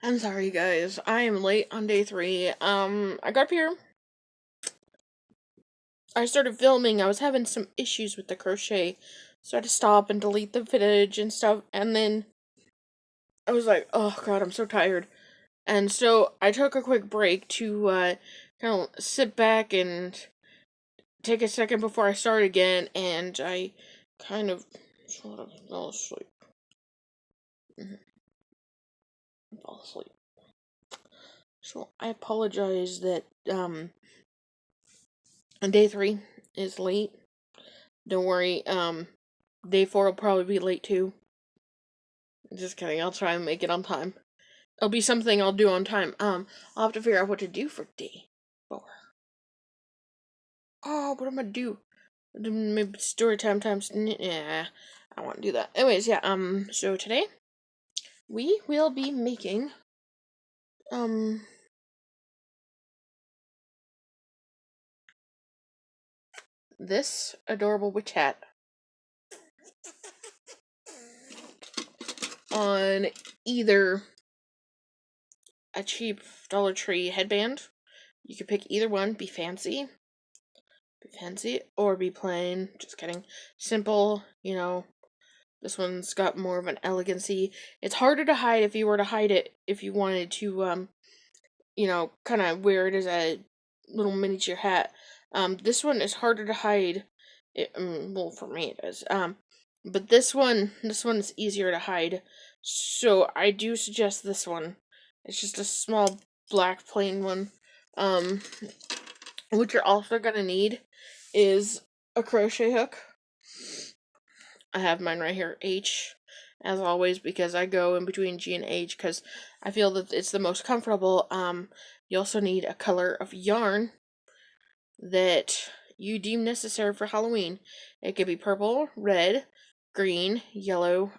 I'm sorry, guys. I am late on day 3. I got up here. I started filming. I was having some issues with the crochet, so I had to stop and delete the footage and stuff. And then I was like, oh god, I'm so tired. And so I took a quick break to kind of sit back and take a second before I start again. And I kind of sort of fell asleep. Fell asleep. So I apologize that day 3 is late. Don't worry, day 4 will probably be late too. Just kidding, I'll try and make it on time. It'll be something I'll do on time. I'll have to figure out what to do for day 4. Oh, what am I gonna do? Maybe story time times, yeah, I don't want to do that. Anyways, yeah, so today, we will be making, this adorable witch hat. On either a cheap Dollar Tree headband. You could pick either one, be fancy, or be plain. Just kidding. Simple, This one's got more of an elegancy. It's harder to hide if you were to hide it, if you wanted to, kind of wear it as a little miniature hat. This one is harder to hide. Well, for me it is. But this one is easier to hide. So I do suggest this one. It's just a small black plain one. What you're also gonna need is a crochet hook. I have mine right here, H, as always, because I go in between G and H because I feel that it's the most comfortable. You also need a color of yarn that you deem necessary for Halloween. It could be purple, red, green, yellow,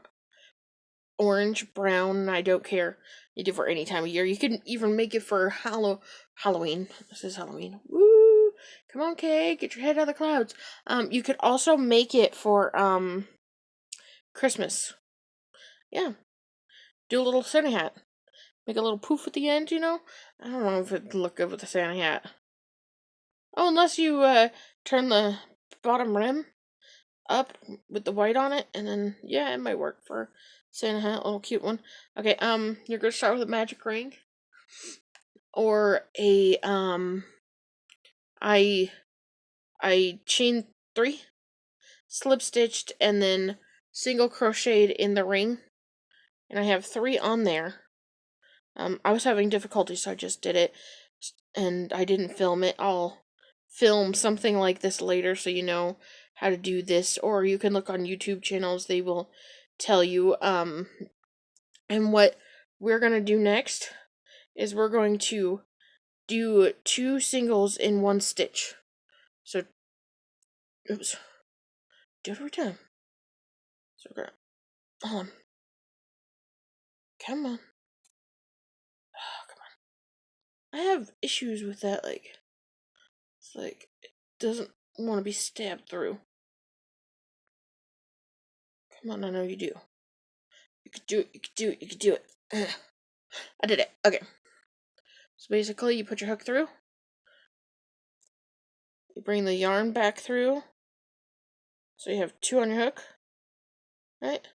orange, brown, I don't care. You do it for any time of year. You can even make it for Halloween. This is Halloween. Woo! Come on, Kay, get your head out of the clouds. You could also make it for, Christmas. Yeah. Do a little Santa hat. Make a little poof at the end, I don't know if it'd look good with the Santa hat. Oh, unless you, turn the bottom rim up with the white on it, and then, yeah, it might work for Santa hat, a little cute one. Okay, you're gonna start with a magic ring, or a, I chain 3, slip stitched, and then single crocheted in the ring, and I have 3 on there. I was having difficulty, so I just did it, and I didn't film it. I'll film something like this later so you know how to do this, or you can look on YouTube channels, they will tell you. And what we're gonna do next is we're going to do 2 singles in 1 stitch. So, oops, do it every time. So we're gonna, hold on. Come on. Oh, come on. I have issues with that, it's like, it doesn't want to be stabbed through. Come on, I know you do. You could do it, you could do it, you could do it. I did it. Okay. So basically, you put your hook through. You bring the yarn back through. So you have 2 on your hook. Right?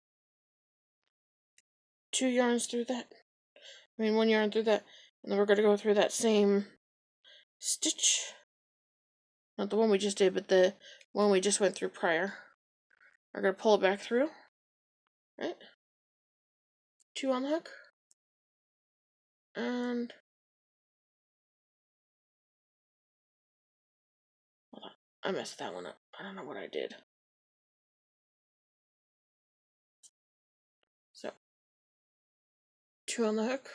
2 yarns through that. 1 yarn through that. And then we're going to go through that same stitch. Not the one we just did, but the one we just went through prior. We're going to pull it back through. Right? 2 on the hook. And hold on. I messed that one up. I don't know what I did. So 2 on the hook.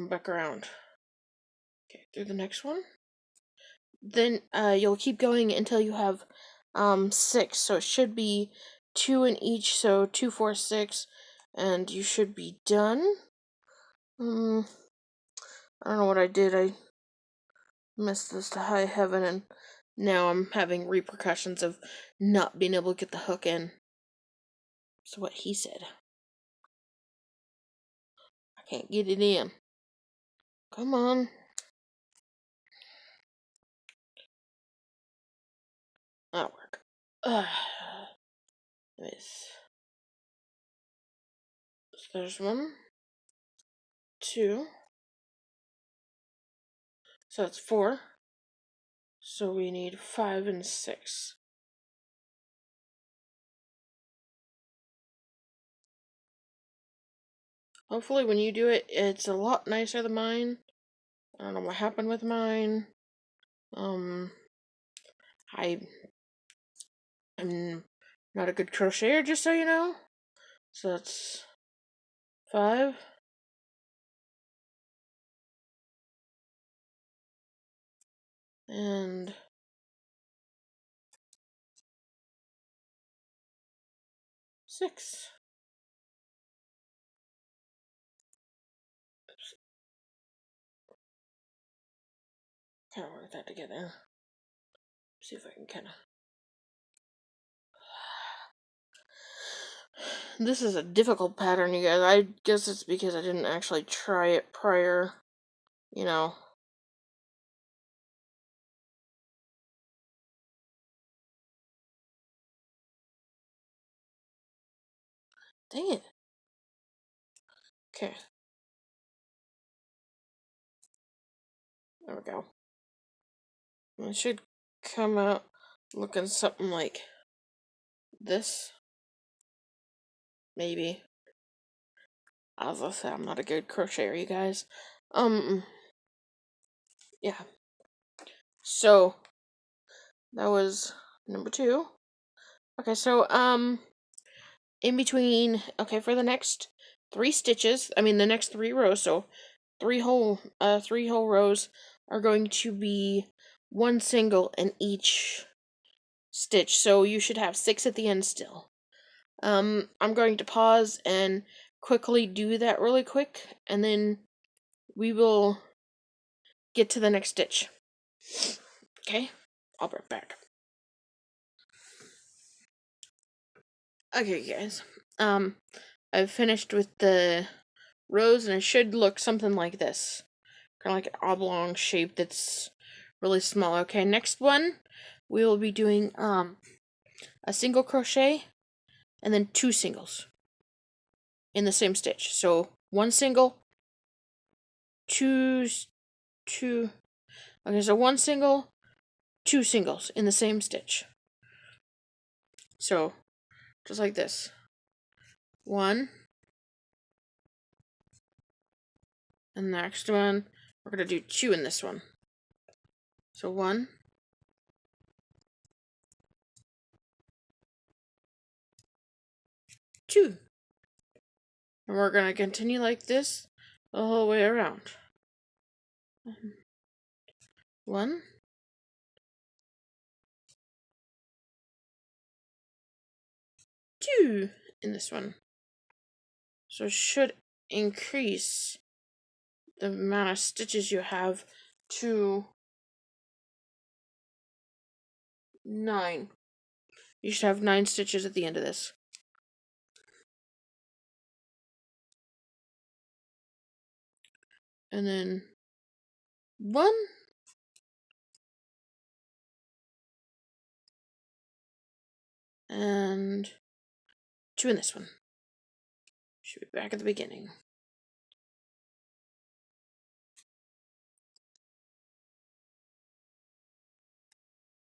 Back around. Okay, through the next one. Then you'll keep going until you have 6. So it should be 2 in each. So 2, 4, 6, and you should be done. I don't know what I did. I messed this to high heaven, and now I'm having repercussions of not being able to get the hook in. That's what he said. Can't get it in. Come on. That'll work. Nice. So there's 1, 2. So that's 4. So we need 5 and 6. Hopefully when you do it, it's a lot nicer than mine. I don't know what happened with mine. I'm not a good crocheter, just so you know. So that's 5. And 6. Oops. Kind of work that together. See if I can kind of. This is a difficult pattern, you guys. I guess it's because I didn't actually try it prior, you know. Dang it. Okay. There we go. It should come out looking something like this. Maybe. As I said, I'm not a good crocheter, you guys. Yeah. So, that was number 2. Okay, so, in between, okay, for the next 3 stitches, the next 3 rows, so 3 whole rows are going to be 1 single in each stitch, so you should have 6 at the end still. I'm going to pause and quickly do that really quick, and then we will get to the next stitch. Okay, I'll be right back. Okay, guys. I've finished with the rows, and it should look something like this. Kind of like an oblong shape that's really small. Okay, next one, we will be doing a single crochet and then 2 singles in the same stitch. So 1 single, 2. Okay, so 1 single, 2 singles in the same stitch. So just like this. 1, and the next one, we're going to do 2 in this one. So 1, 2. And we're going to continue like this the whole way around. 1, 2 in this one. So it should increase the amount of stitches you have to 9. You should have 9 stitches at the end of this. And then 1, and 2 in this one. Should be back at the beginning.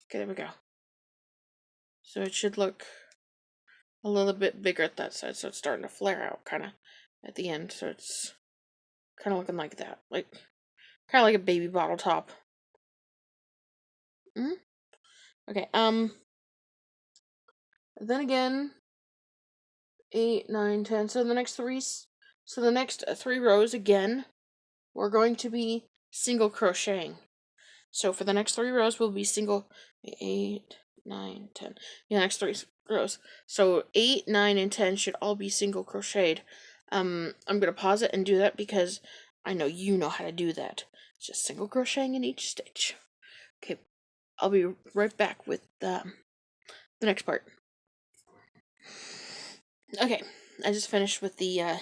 Okay, there we go. So it should look a little bit bigger at that side, so it's starting to flare out kind of at the end, so it's kind of looking like that, like kind of like a baby bottle top. Okay, then again, 8, 9, 10. So the next 3 rows again, we're going to be single crocheting. So for the next 3 rows, we'll be single 8, 9, 10. Yeah, next 3 rows. So 8, 9, and 10 should all be single crocheted. I'm gonna pause it and do that because I know you know how to do that. It's just single crocheting in each stitch. Okay, I'll be right back with the next part. Okay, I just finished with the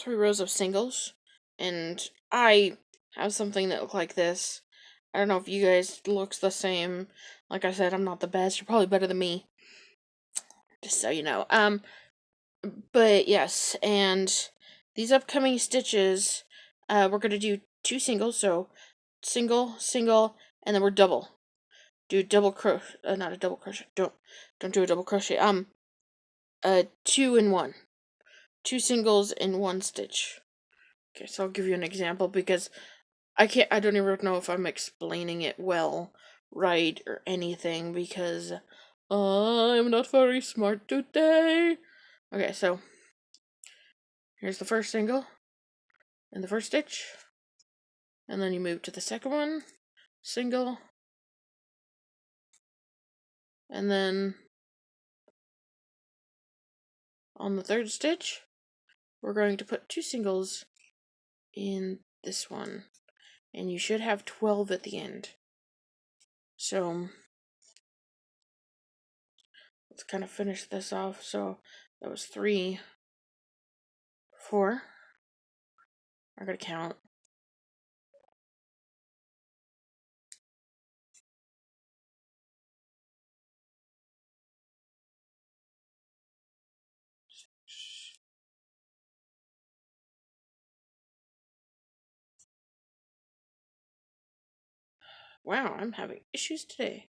3 rows of singles, and I have something that look like this. I don't know if you guys looks the same. Like I said, I'm not the best. You're probably better than me, just so you know. But yes, and these upcoming stitches, we're gonna do 2 singles, so single, single, and then we're double. Do double crochet, not a double crochet. Don't do a double crochet. 2 in 1. 2 singles in 1 stitch. Okay, so I'll give you an example because I don't even know if I'm explaining it well, right, or anything because I'm not very smart today. Okay, so here's the first single in the first stitch, and then you move to the second one, single, and then on the third stitch, we're going to put 2 singles in this one, and you should have 12 at the end. So let's kind of finish this off. So that was 3, 4. I'm gonna count. Wow, I'm having issues today.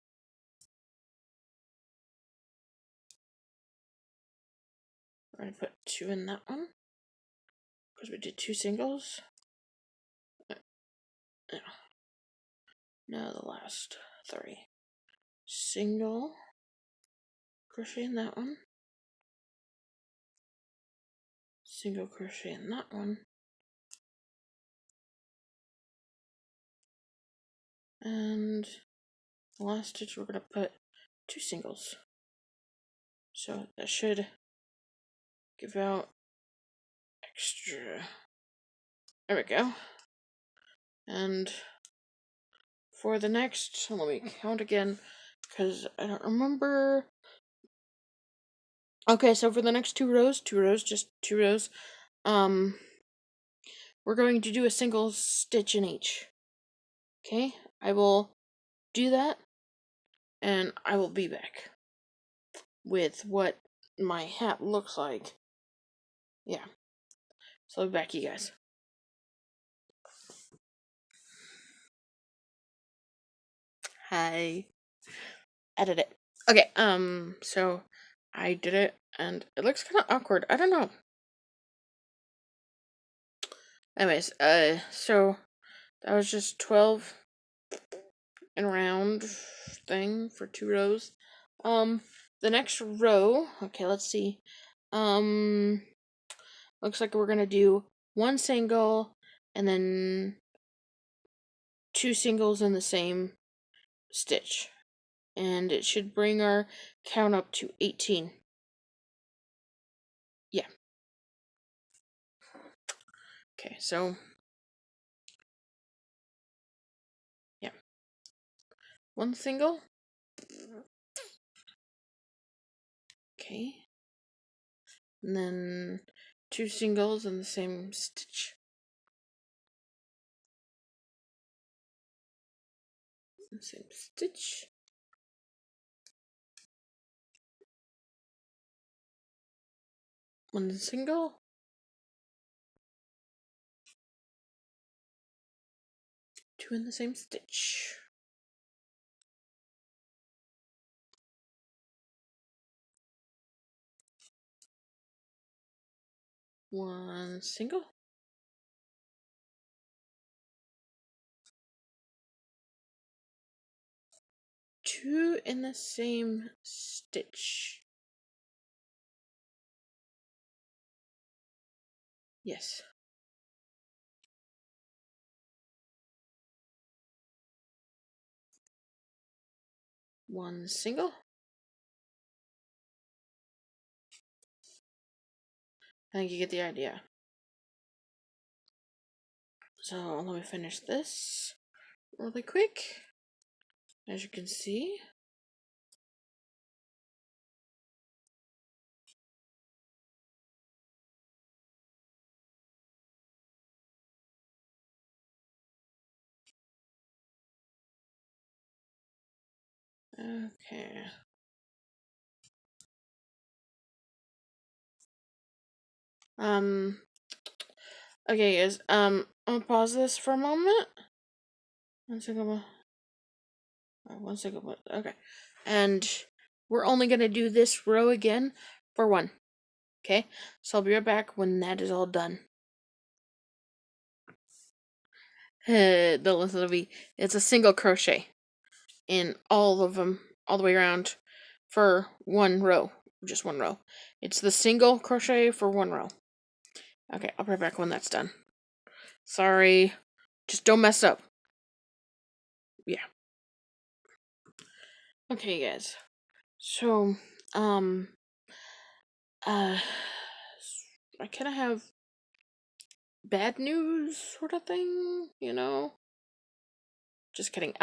We're gonna put 2 in that one because we did 2 singles. Now the last 3. Single, crochet in that one, single crochet in that one, and the last stitch we're gonna put 2 singles. So that should give out extra. There we go. And for the next, let me count again because I don't remember. Okay, so for the next 2 rows, just 2 rows, we're going to do a single stitch in each. Okay, I will do that, and I will be back with what my hat looks like. Yeah, so I'll be back, you guys. Hi. Edit it. Okay, so I did it, and it looks kind of awkward. I don't know. Anyways, so that was just 12 in a round thing for 2 rows. The next row, okay, let's see. Looks like we're gonna do 1 single and then 2 singles in the same stitch. And it should bring our count up to 18. Yeah. Okay, so yeah. 1 single. Okay. And then 2 singles in the same stitch. Same stitch. 1 single. 2 in the same stitch. 1 single. 2 in the same stitch. Yes. 1 single. I think you get the idea. So let me finish this really quick. As you can see, Okay. Okay, guys. I'm gonna pause this for a moment. 1 second. 1 second. Okay. And we're only gonna do this row again for one. Okay? So I'll be right back when that is all done. Don't listen to me. It's a single crochet in all of them, all the way around, for one row. Just one row. It's the single crochet for one row. Okay, I'll be right back when that's done. Sorry. Just don't mess up. Yeah. Okay, guys. So, I kind of have bad news sort of thing, you know? Just kidding.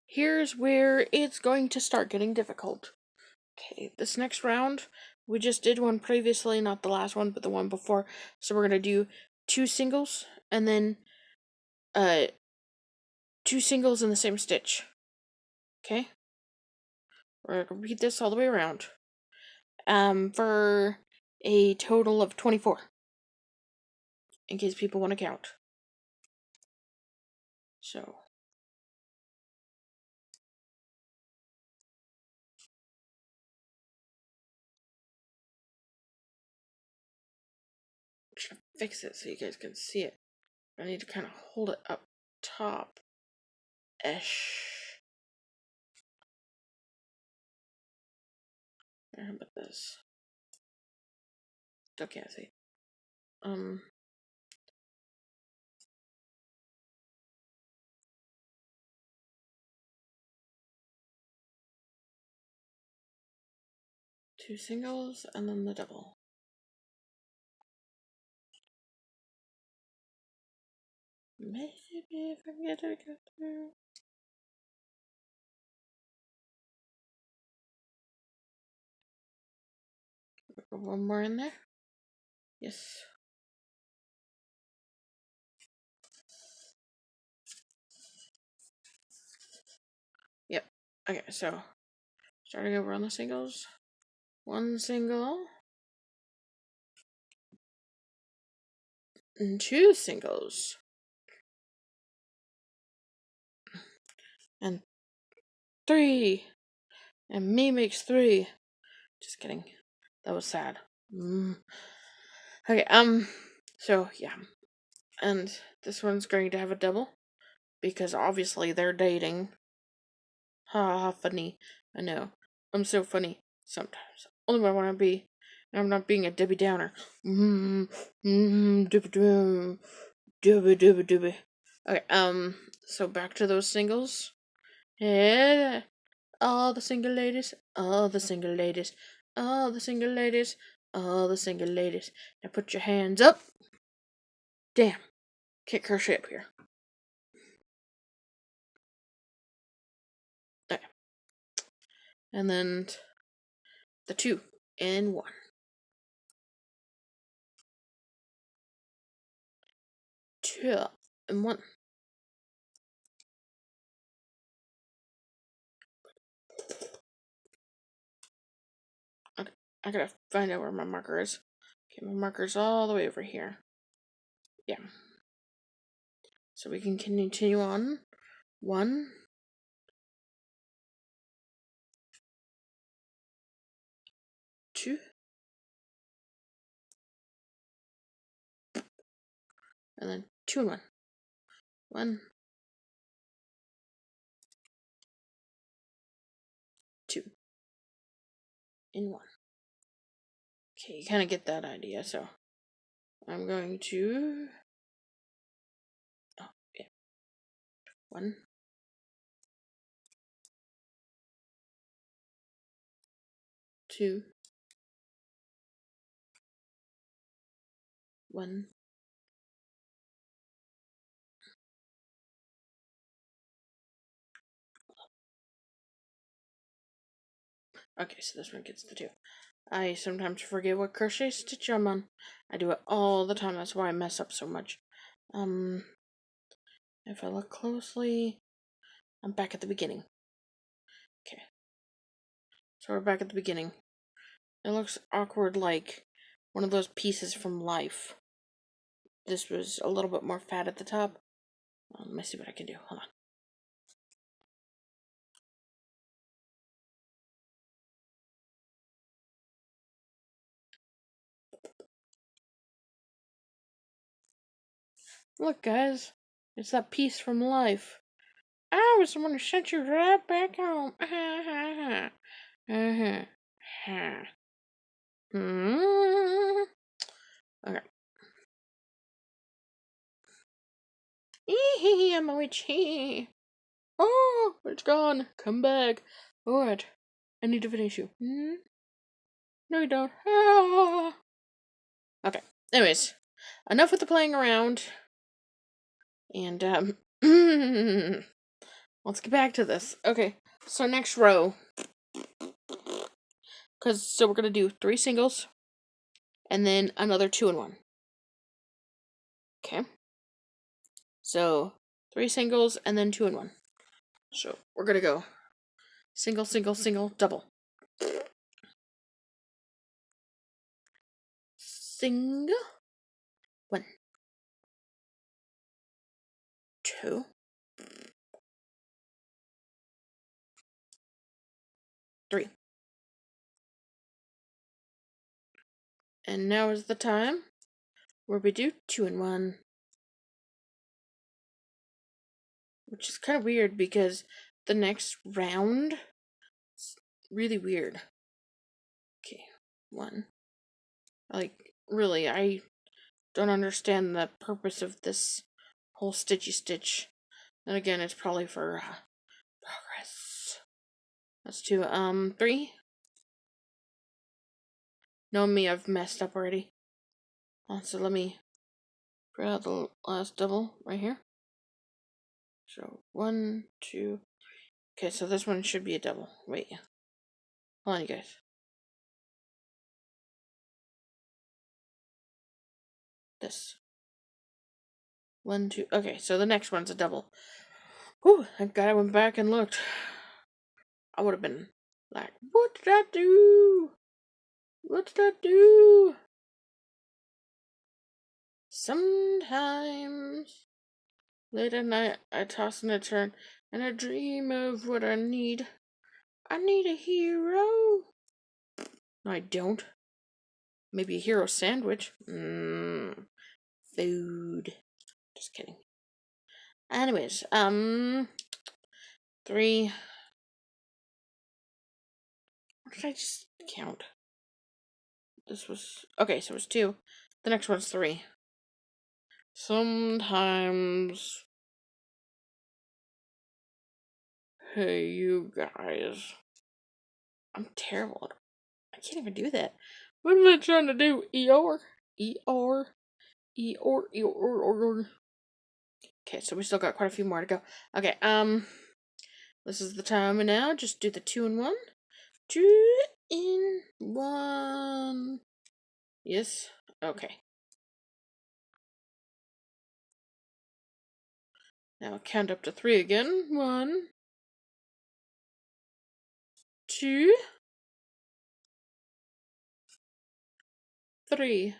Here's where it's going to start getting difficult. Okay, this next round, we just did one previously, not the last one, but the one before. So we're gonna do 2 singles, and then, 2 singles in the same stitch. Okay? We're gonna repeat this all the way around. For a total of 24. In case people want to count. So. I'm trying to fix it so you guys can see it. I need to kind of hold it up top. Ish. How about this? Still can't see. 2 singles and then the double. Maybe if I can get it to go through. One more in there. Yes. Yep. Okay, so starting over on the singles. 1 single. And 2 singles. And 3. And me makes 3. Just kidding. That was sad. Okay, so yeah. And this one's going to have a double. Because obviously they're dating. Ha ha, funny. I know. I'm so funny sometimes. Only when I want to be. And I'm not being a Debbie Downer. Dibby dibby. Okay, so back to those singles. Yeah. All the single ladies. All the single ladies. All the single ladies. All the single ladies. Now put your hands up. Damn. Can't crochet up here. Okay. And then the 2 and 1. 2 and 1. Okay, I gotta find out where my marker is. Okay, my marker's all the way over here. Yeah. So we can continue on. 1, 2, and then 2 and 1. 1, 2, and 1. Okay, you kind of get that idea, so I'm going to. Oh, yeah. 1, 2, 1. Okay, so this one gets the 2. I sometimes forget what crochet stitch I'm on. I do it all the time, that's why I mess up so much. If I look closely, I'm back at the beginning. Okay, So we're back at the beginning. It looks awkward, like one of those pieces from Life. This was a little bit more fat at the top. Let me see what I can do. Hold on. Look, guys. It's that piece from Life. I was the one who sent you right back home. Okay. I'm a witch. Oh, it's gone. Come back. Alright. I need to finish you. No, you don't. Okay. Anyways, enough with the playing around. And, let's get back to this. Okay. So, next row. So we're going to do 3 singles. And then another 2 in 1. Okay. So, 3 singles and then 2 in 1. So, we're going to go single, single, single, double. Single. 1, 2, 3. And now is the time where we do 2 in 1. Which is kind of weird because the next round is really weird. Okay, 1. Like, really, I don't understand the purpose of this whole stitchy stitch. And again, it's probably for progress. Let's do 3. No, me, I've messed up already. So let me grab the last double right here. So 1, 2. Okay, so this one should be a double. Wait. Hold on, you guys. This. 1, 2. Okay, so the next one's a double. Whew, thank God I went back and looked. I would have been like, what did I do? What did I do? Sometimes, late at night, I toss and I turn, and I dream of what I need. I need a hero. No, I don't. Maybe a hero sandwich. Food. Just kidding. Anyways, 3. What did I just count? This was... Okay, so it was 2. The next one's 3. Sometimes... Hey, you guys. I'm terrible. I can't even do that. What am I trying to do? E-R? E-R? E-R? E-R? Okay, so we still got quite a few more to go. Okay, this is the time now. Just do the 2 in 1. 2 in 1. Yes? Okay. Now count up to 3 again. 1, 2, 3.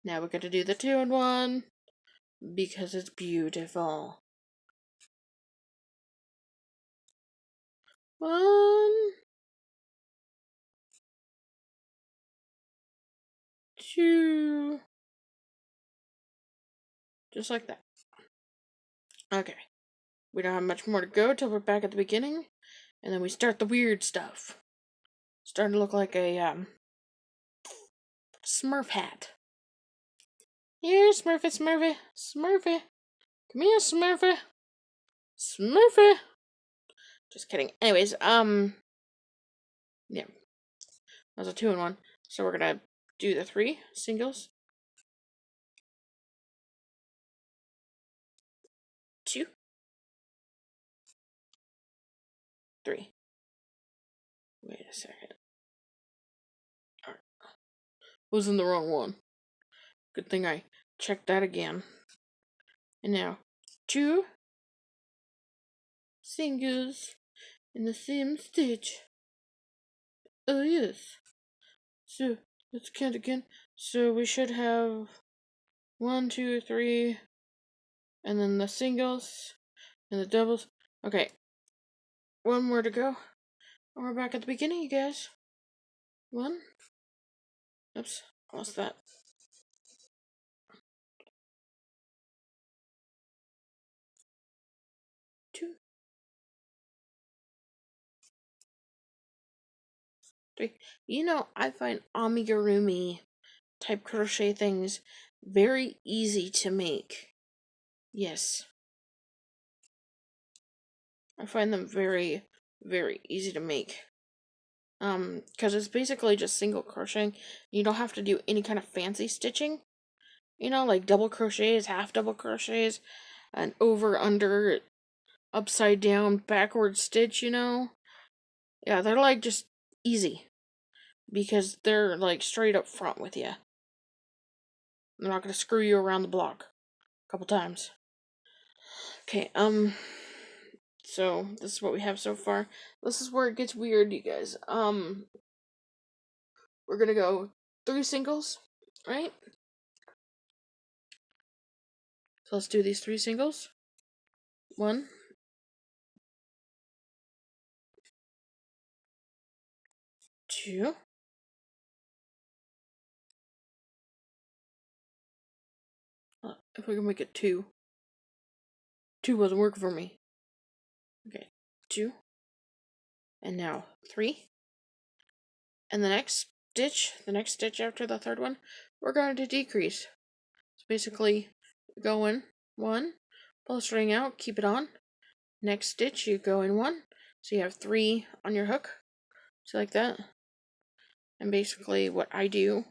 Now we're going to do the 2 in 1 because it's beautiful. 1, 2. Just like that. Okay. We don't have much more to go till we're back at the beginning. And then we start the weird stuff. Starting to look like a, Smurf hat. Here, Smurfy, Smurfy, Smurfy. Come here, Smurfy. Smurfy. Just kidding. Anyways, yeah. That was a 2 in 1. So we're gonna do the 3 singles. 2. 3. Wait a second. Alright. Was in the wrong one. Good thing I checked that again. And now, 2 singles in the same stitch. Oh, yes. So, let's count again. So, we should have 1, 2, 3, and then the singles and the doubles. Okay, one more to go. And we're back at the beginning, you guys. 1. Oops, lost that. 2, 3. You know, I find amigurumi type crochet things very easy to make. Yes. I find them very, very easy to make. Because it's basically just single crocheting. You don't have to do any kind of fancy stitching. You know, like double crochets, half double crochets, an over, under, upside down, backward stitch, you know? Yeah, they're like just easy. Because they're like straight up front with you. They're not gonna screw you around the block a couple times. Okay, so this is what we have so far. This is where it gets weird, you guys. We're gonna go 3 singles, right? So let's do these 3 singles. 1, 2, if we can make it 2. 2 wasn't working for me. Okay, 2, and now 3. And the next stitch after the third one, we're going to decrease. So basically, go in 1, pull the string out, keep it on. Next stitch, you go in 1, so you have 3 on your hook, so like that. And basically what I do,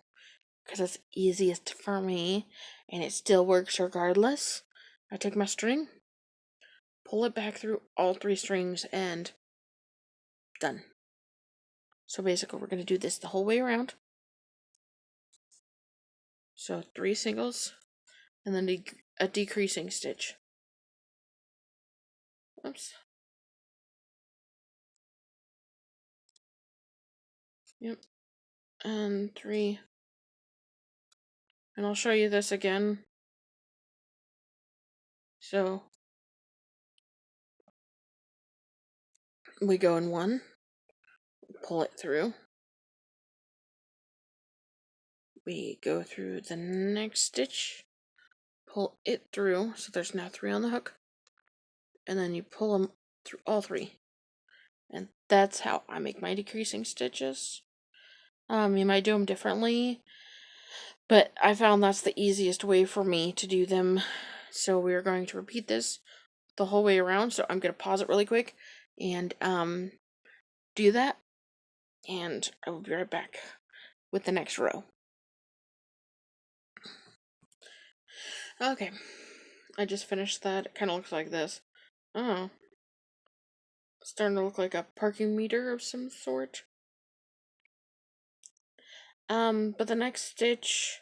because it's easiest for me, and it still works regardless, I take my string, pull it back through all 3 strings, and done. So basically we're going to do this the whole way around. So 3 singles, and then a decreasing stitch. Oops. Yep. And 3. And I'll show you this again. So we go in 1, pull it through. We go through the next stitch, pull it through, so there's now 3 on the hook, and then you pull them through all 3. And that's how I make my decreasing stitches. You might do them differently, but I found that's the easiest way for me to do them. So we are going to repeat this the whole way around. So I'm going to pause it really quick and do that, and I will be right back with the next row. Okay, I just finished that. It kind of looks like this. Oh, it's starting to look like a parking meter of some sort. But the next stitch,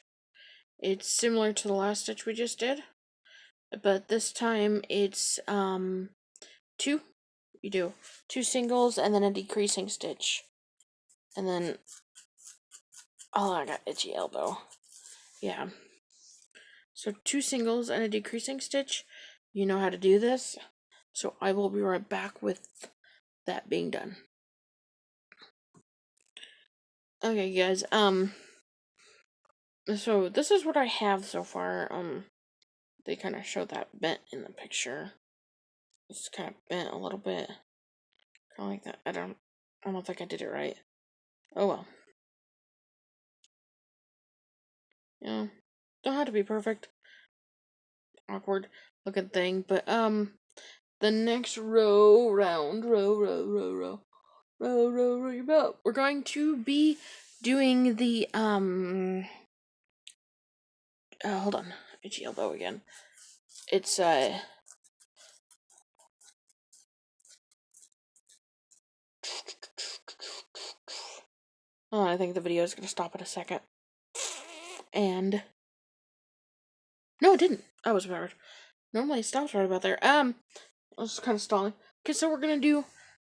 it's similar to the last stitch we just did, but this time it's 2. You do 2 singles and then a decreasing stitch, and then I got itchy elbow. Yeah. So 2 singles and a decreasing stitch. You know how to do this. So I will be right back with that being done. Okay, guys. So this is what I have so far. They kind of show that bent in the picture. It's kind of bent a little bit. Kind of like that. I don't think I did it right. Oh well. Yeah. Don't have to be perfect. Awkward looking thing, but the next row your boat. We're going to be doing the hold on, itchy elbow again. It's oh, I think the video is gonna stop in a second. And no, it didn't. I was weird. Normally it stops right about there. I was kind of stalling. Okay, so we're gonna do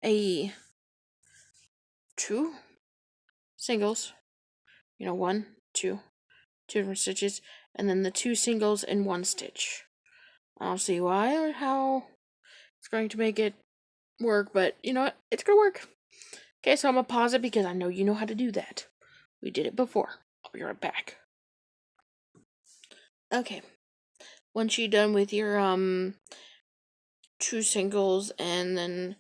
a 2 singles, one, two different stitches, and then the 2 singles in 1 stitch. I don't see why or how it's going to make it work, but you know what? It's gonna work. Okay, so I'm gonna pause it because I know you know how to do that. We did it before. I'll be right back. Okay. Once you're done with your 2 singles and then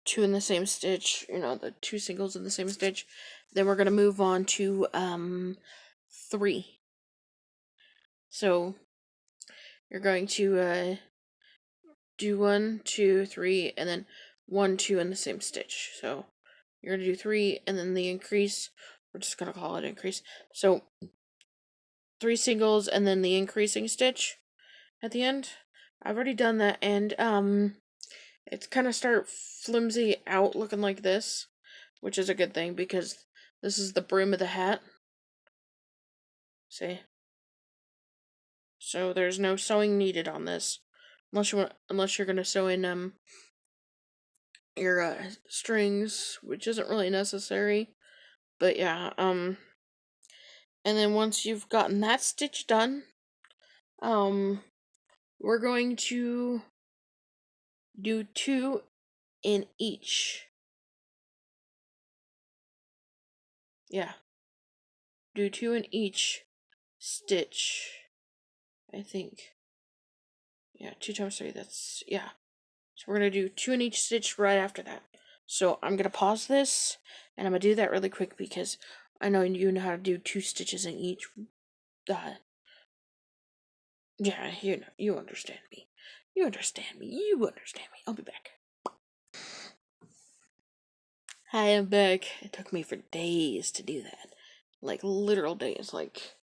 2 in the same stitch, the 2 singles in the same stitch, then we're gonna move on to 3. So you're going to do 1, 2, 3, and then 1, 2 in the same stitch. So you're gonna do 3, and then the increase. We're just gonna call it increase. So 3 singles, and then the increasing stitch at the end. I've already done that, and it's kind of start flimsy out, looking like this, which is a good thing because this is the brim of the hat. See? So there's no sewing needed on this, unless you're gonna sew in your strings, which isn't really necessary. But yeah, and then once you've gotten that stitch done, we're going to do 2 in each. Yeah. Do 2 in each stitch, I think. Yeah, 2 times 3, that's, yeah. So we're going to do 2 in each stitch right after that. So I'm going to pause this, and I'm going to do that really quick because I know you know how to do 2 stitches in each. Yeah, you understand me. You understand me. You understand me. I'll be back. Hi, I'm back. It took me for days to do that. Like, literal days. Like,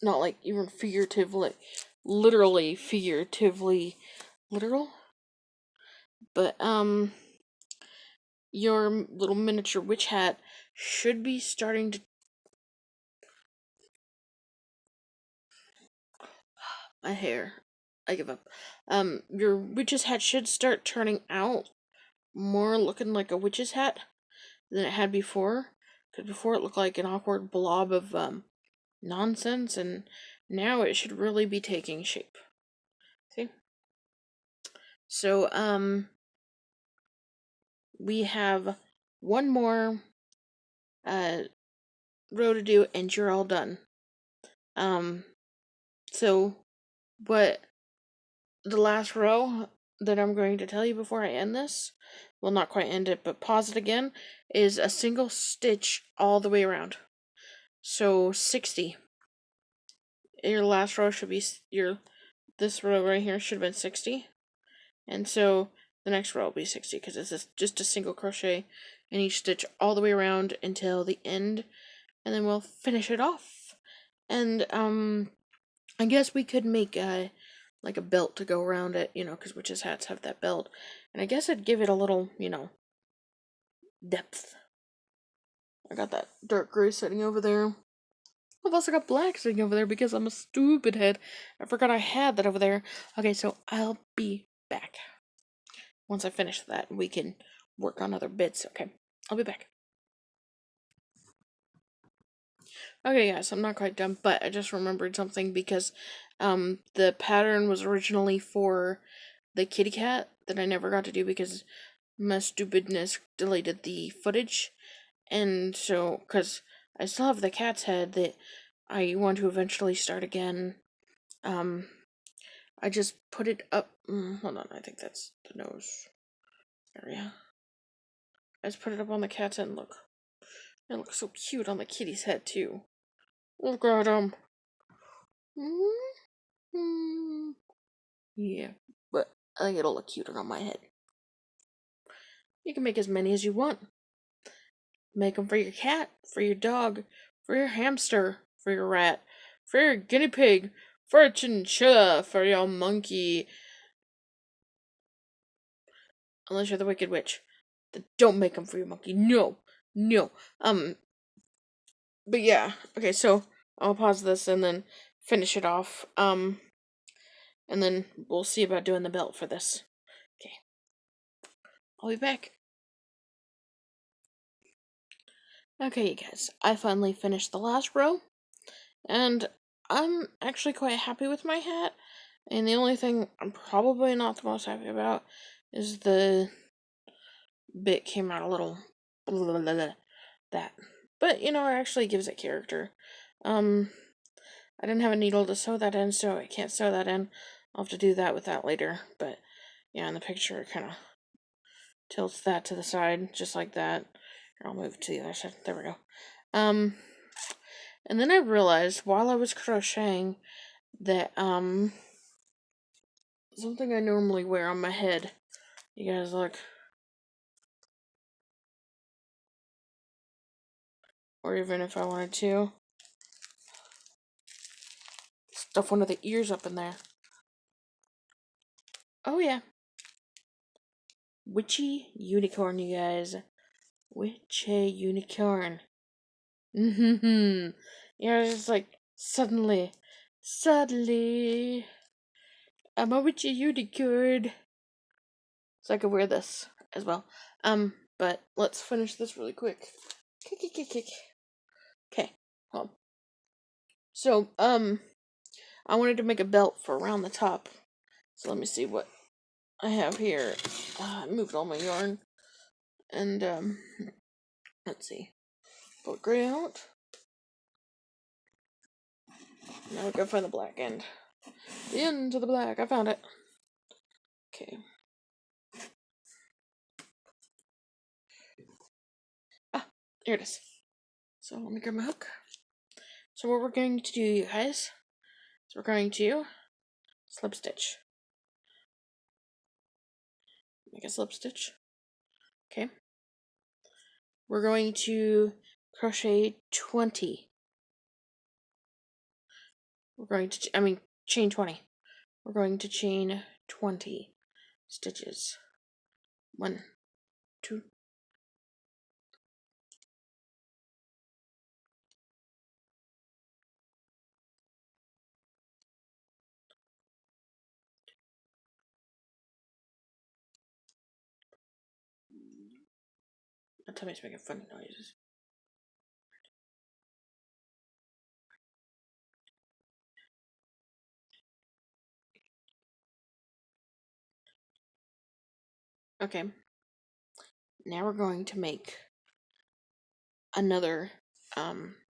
not like even figuratively, literally, figuratively, literal. But, your little miniature witch hat should be starting to... My hair. I give up. Your witch's hat should start turning out more looking like a witch's hat than it had before. Because before it looked like an awkward blob of, nonsense, and now it should really be taking shape. See? So, we have one more, row to do, and you're all done. So, what the last row that I'm going to tell you before I end this, well, not quite end it, but pause it again, is a single stitch all the way around. So, 60. Your last row should be, this row right here should have been 60. And so, the next row will be 60, because it's just a single crochet in each stitch all the way around until the end, and then we'll finish it off. And, I guess we could make like a belt to go around it, because witches' hats have that belt. And I guess it'd give it a little, depth. I got that dark gray sitting over there. I've also got black sitting over there because I'm a stupid head. I forgot I had that over there. Okay, so I'll be back. Once I finish that, we can work on other bits. Okay, I'll be back. Okay, guys, I'm not quite done, but I just remembered something because the pattern was originally for the kitty cat that I never got to do because my stupidness deleted the footage. And so, because I still have the cat's head that I want to eventually start again, I just put it up. Hold on, I think that's the nose area. I just put it up on the cat's head and look. It looks so cute on the kitty's head, too. Look at him. Yeah, but I think it'll look cuter on my head. You can make as many as you want. Make them for your cat, for your dog, for your hamster, for your rat, for your guinea pig, for a chinchilla, for your monkey. Unless you're the Wicked Witch. Then don't make them for your monkey. No. No. But yeah. Okay, so I'll pause this and then finish it off. And then we'll see about doing the belt for this. Okay. I'll be back. Okay, you guys, I finally finished the last row, and I'm actually quite happy with my hat. And the only thing I'm probably not the most happy about is the bit came out a little blah, blah, blah, that. But it actually gives it character. I didn't have a needle to sew that in, so I can't sew that in. I'll have to do that with that later. But yeah, in the picture, it kind of tilts that to the side, just like that. Here, I'll move to the other side. There we go. And then I realized while I was crocheting that something I normally wear on my head. You guys look. Or even if I wanted to stuff one of the ears up in there. Oh yeah. Witchy unicorn, you guys. Witchy unicorn. Mm-hmm. It's just like suddenly, I'm a witchy unicorn. So I could wear this as well. But let's finish this really quick. Kick. Okay, hold on. So, I wanted to make a belt for around the top. So let me see what I have here. I moved all my yarn. And, let's see. Pull it gray out. Now we gotta find the black end. The end to the black. I found it. Okay. Ah, here it is. So let me grab my hook. So what we're going to do, you guys, is we're going to slip stitch. Make a slip stitch. Okay. We're going to crochet 20. Chain 20. We're going to chain 20 stitches. 1, 2. My tummy's making funny noises. Okay. Now we're going to make another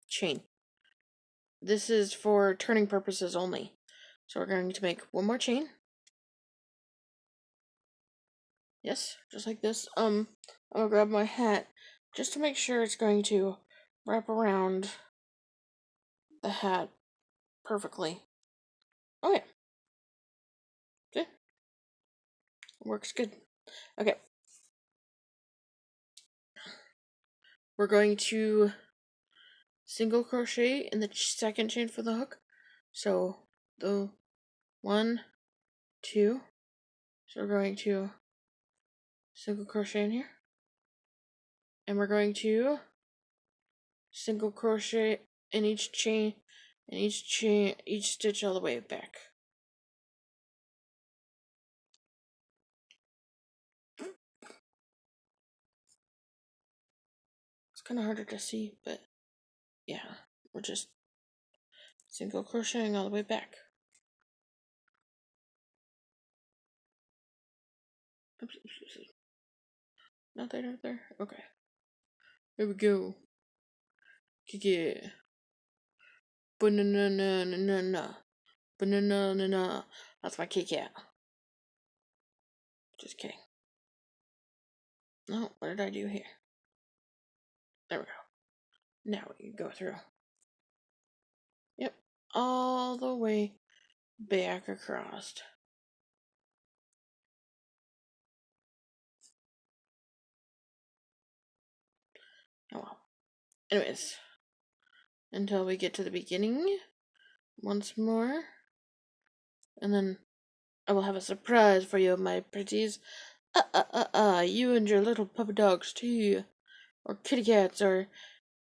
chain. This is for turning purposes only. So we're going to make one more chain. Yes, just like this. I'm gonna grab my hat just to make sure it's going to wrap around the hat perfectly. Oh yeah. See? Works good. Okay. We're going to single crochet in the second chain for the hook. So the 1, 2. So we're going to single crochet in here. And we're going to single crochet in each chain, each stitch all the way back. It's kind of harder to see, but yeah, we're just single crocheting all the way back. Oops. Not there. Okay. Here we go. Yeah. Banana. Banana. That's my Kit Kat. Just kidding. No, what did I do here? There we go. Now we can go through. Yep. All the way back across. Oh well. Anyways. Until we get to the beginning. Once more. And then I will have a surprise for you, my pretties. You and your little puppy dogs too. Or kitty cats, or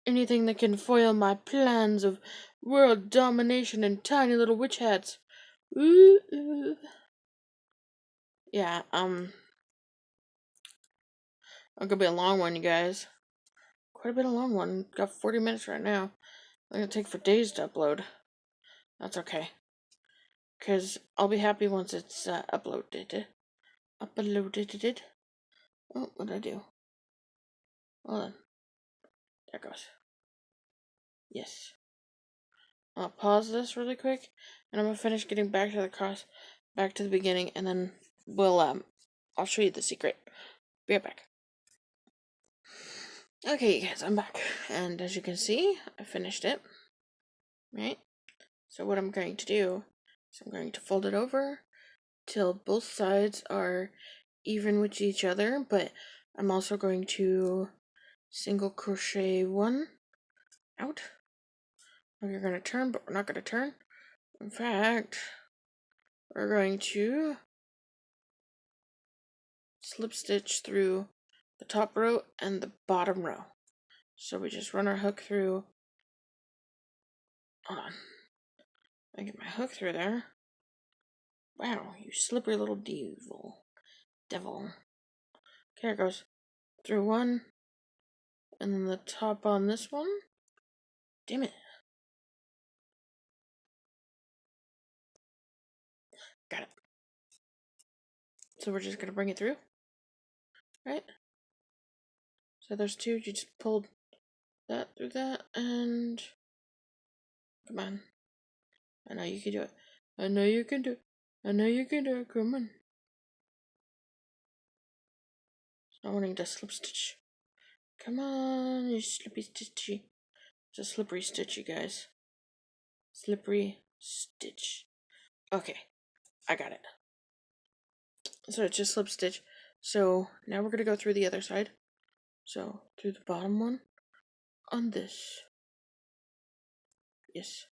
anything that can foil my plans of world domination and tiny little witch hats. Ooh. Yeah, it's gonna be a long one, you guys. quite a bit of a long one. Got 40 minutes right now. It's gonna take for days to upload. That's okay. Because I'll be happy once it's uploaded. Uploaded. Oh, what did I do? Hold on. There it goes. Yes. I'll pause this really quick, and I'm gonna finish getting back to back to the beginning, and then I'll show you the secret. Be right back. Okay, guys, I'm back, and as you can see, I finished it. Right? So what I'm going to do is I'm going to fold it over till both sides are even with each other, but I'm also going to single crochet one out. We're going to turn, but we're not going to turn. In fact, we're going to slip stitch through the top row and the bottom row. So we just run our hook through. Hold on. I get my hook through there. Wow, you slippery little devil. Okay, it goes through one, and then the top on this one. Damn it. Got it. So we're just gonna bring it through, right? So there's two, you just pulled that through that, and come on. I know you can do it. I know you can do it. I know you can do it. Come on. I wanting to slip stitch. Come on, you slippy stitchy. It's a slippery stitch, you guys. Slippery stitch. Okay, I got it. So it's just slip stitch. So now we're gonna go through the other side. So through the bottom one on this. Yes.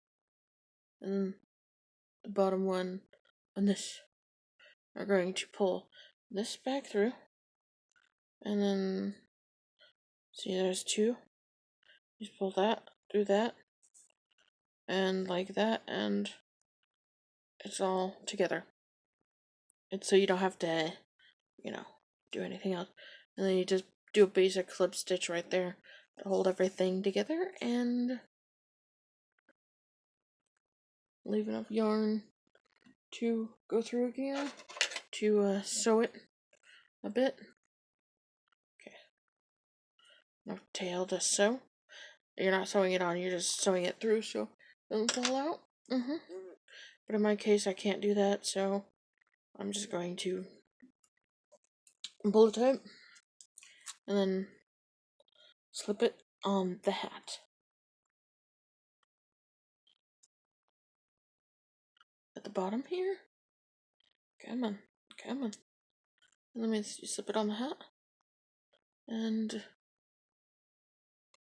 And then the bottom one on this. We're going to pull this back through. And then see there's two. Just pull that through that. And like that, and it's all together. It's so you don't have to, do anything else. And then you just do a basic slip stitch right there to hold everything together, and leave enough yarn to go through again to sew it a bit. Okay. Enough tail to sew. You're not sewing it on, you're just sewing it through so it doesn't fall out. But in my case, I can't do that, so I'm just going to pull it tight and then slip it on the hat. At the bottom here. Come on. And let me slip it on the hat. And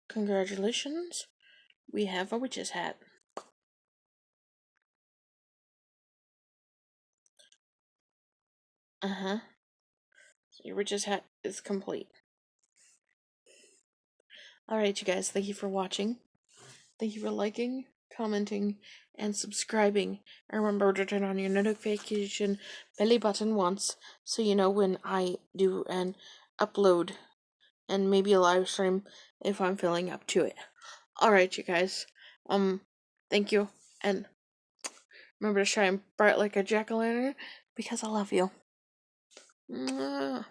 congratulations, we have a witch's hat. So your witch's hat is complete. Alright, you guys, thank you for watching. Thank you for liking, commenting, and subscribing. And remember to turn on your notification belly button once so you know when I do an upload and maybe a live stream if I'm feeling up to it. Alright, you guys. Thank you. And remember to shine bright like a jack-o'-lantern because I love you. Mwah.